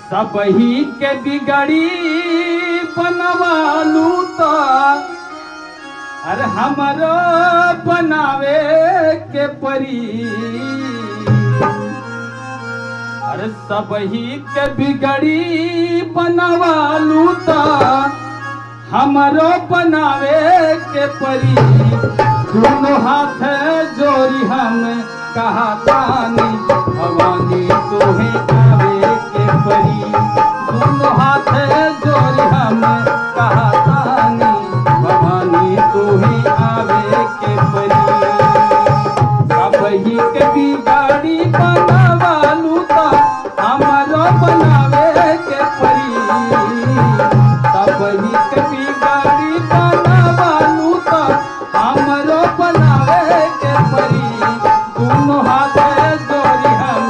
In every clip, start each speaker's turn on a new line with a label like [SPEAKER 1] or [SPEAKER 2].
[SPEAKER 1] सबही के बिगड़ी बनवालू तो अरे हमरो बनावे के परी। अरे सबही के बिगड़ी बनवालू तो हमरो बनावे के परी। दोनों हाथ जोड़ी हम कहा तानी भवानी तोहे आवे के परी। दोनों हाथ जोड़ी हम कहा तानी भवानी तोहे आवे के परी। सबही के बिगाड़ी बनवालू तो हमरो बनावे के परी। सबही के बिगाड़ी बनवालू तो हमरो बनावे के परी। दोनों हाथ जोड़ी हम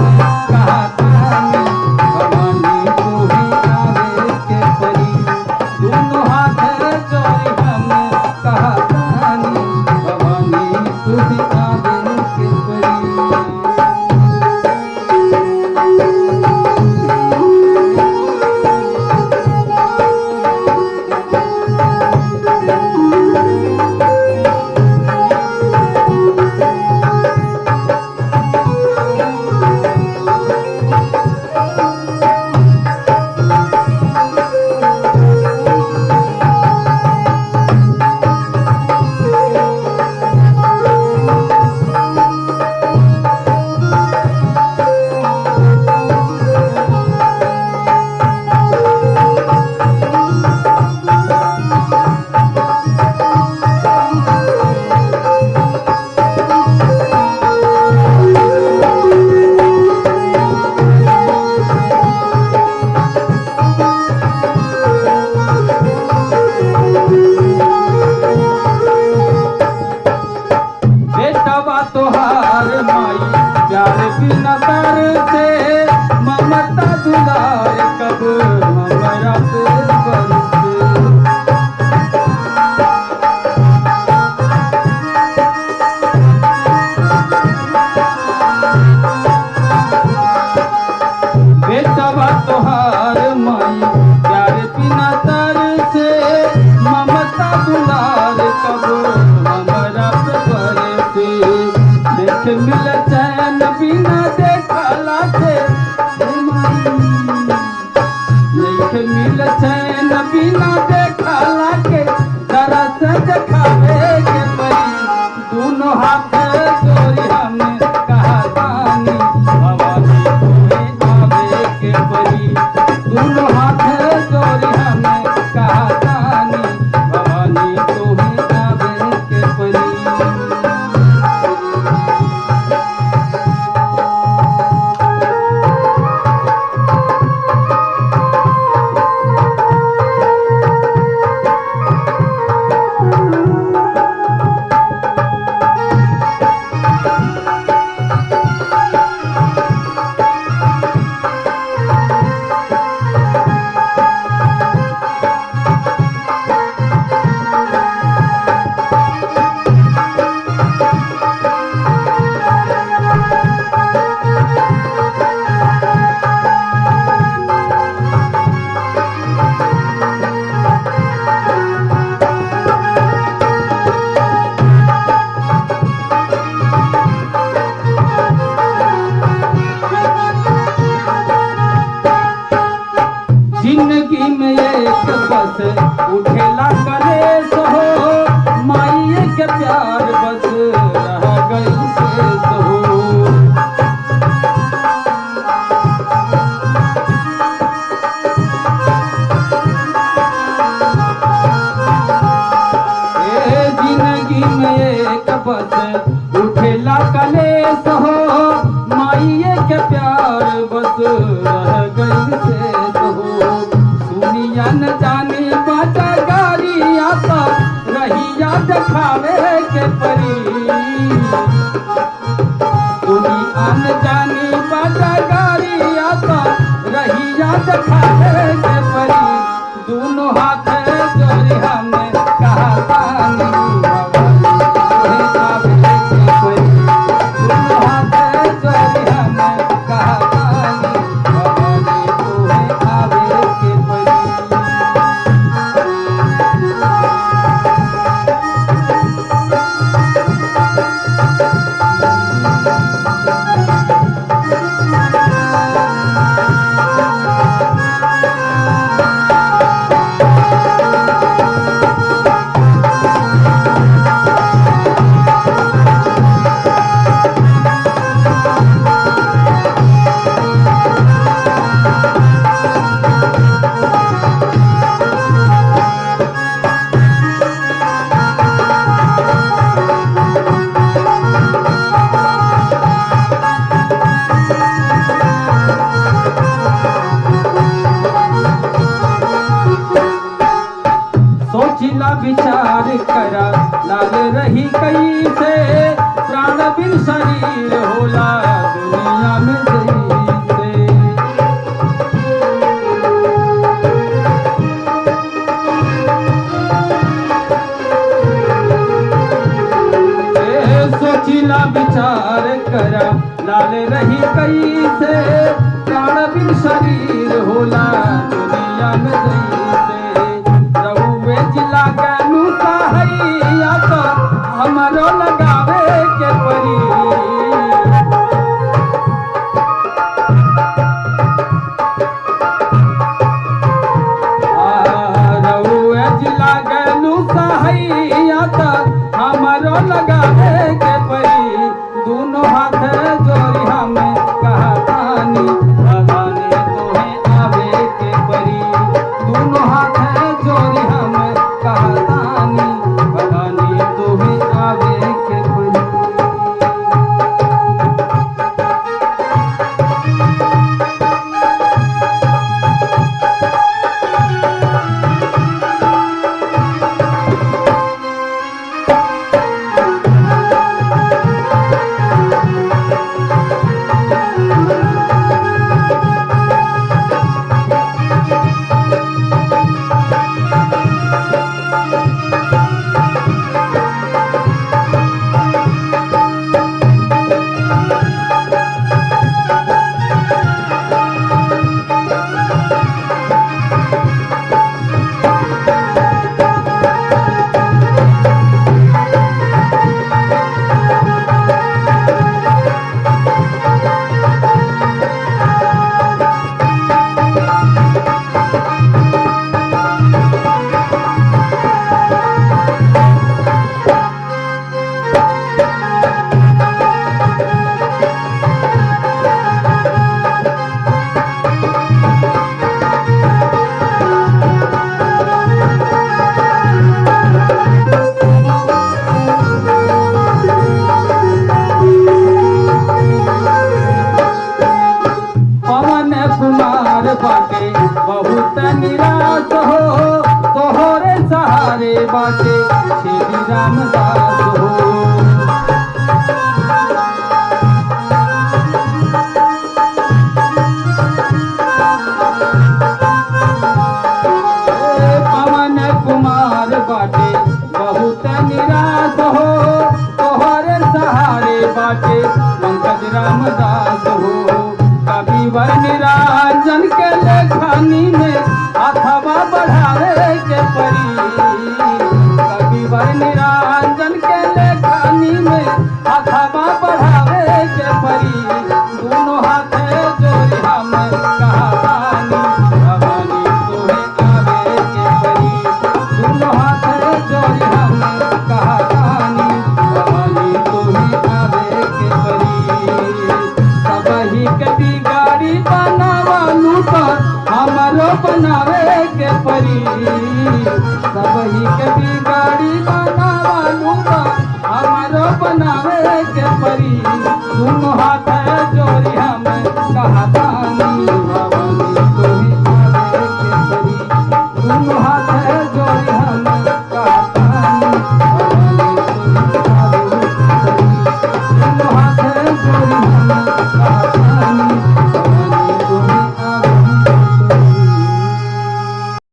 [SPEAKER 1] कहा तानी भवानी तोहे आवे के परी। दोनों हाथ जोड़ी हम कहा तानी भवानी तोहे आवे के परी। तोहार माई प्यार बिना तर से ममता दुलार कब हमरा पे बरसे। बेटवा तोहार माई प्यार बिना तर से ममता दुलार कब हमरा पे बरसे। देख मिल चैन बिना देखला से देख मिल चैन बिना देखला के तरस देखावे के परी। दोनों हाथ जोड़ी हम कहा तानी भवानी तोहे आवे के परी। दोनों हाथ जोड़ी हम कहा तानी भवानी तोहे आवे के परी। जिंदगी में एक बस उठेला कलेश हो माई के प्यार बस रह गई शेष हो। जिंदगी में एक बस उठेला कलेश हो माई के प्यार बस रह गई शेष हो। दुनिया न जाने बाटा गाड़ी आता रहिया दिखावे के परी। दुनिया न जाने बाटा गाड़ी आता रहिया दिखावे के परी। दोनों हाथ जोड़ी हम कहा तानी भवानी तोहे आवे के परी। दोनों हाथ जोड़ी करा लाल रही कई से प्राण बिन शरीर होला दुनिया में जैसे सोचिला विचार करा लाल रही कई से प्राण बिन शरीर होला दुनिया में जैसे रहुए जिला गनु सहाइया तो हमरो लगावे के परी रहुए जिला गनु सहाइया तो हमरो लगावे के परी दोनों हाथ जोड़ी हमें कहतानी भवानी तुम्हें आवे के परी दोनों हाथ जोड़ी हमें कहतानी भवानी तुम्हें आवे के परी बाटे बहुत निराश हो तोहरे सहारे बाटे श्री रामदास हो पवन कुमार बाटे बहुत निराश हो तोहरे सहारे बाटे पंकज रामदास हो कविवर निराजन के लेखनी में अथवा बढ़ावे के परी कविवर निराजन के लेखनी में अथवा बढ़ावे के परी दोनों हाथ जोड़ी हम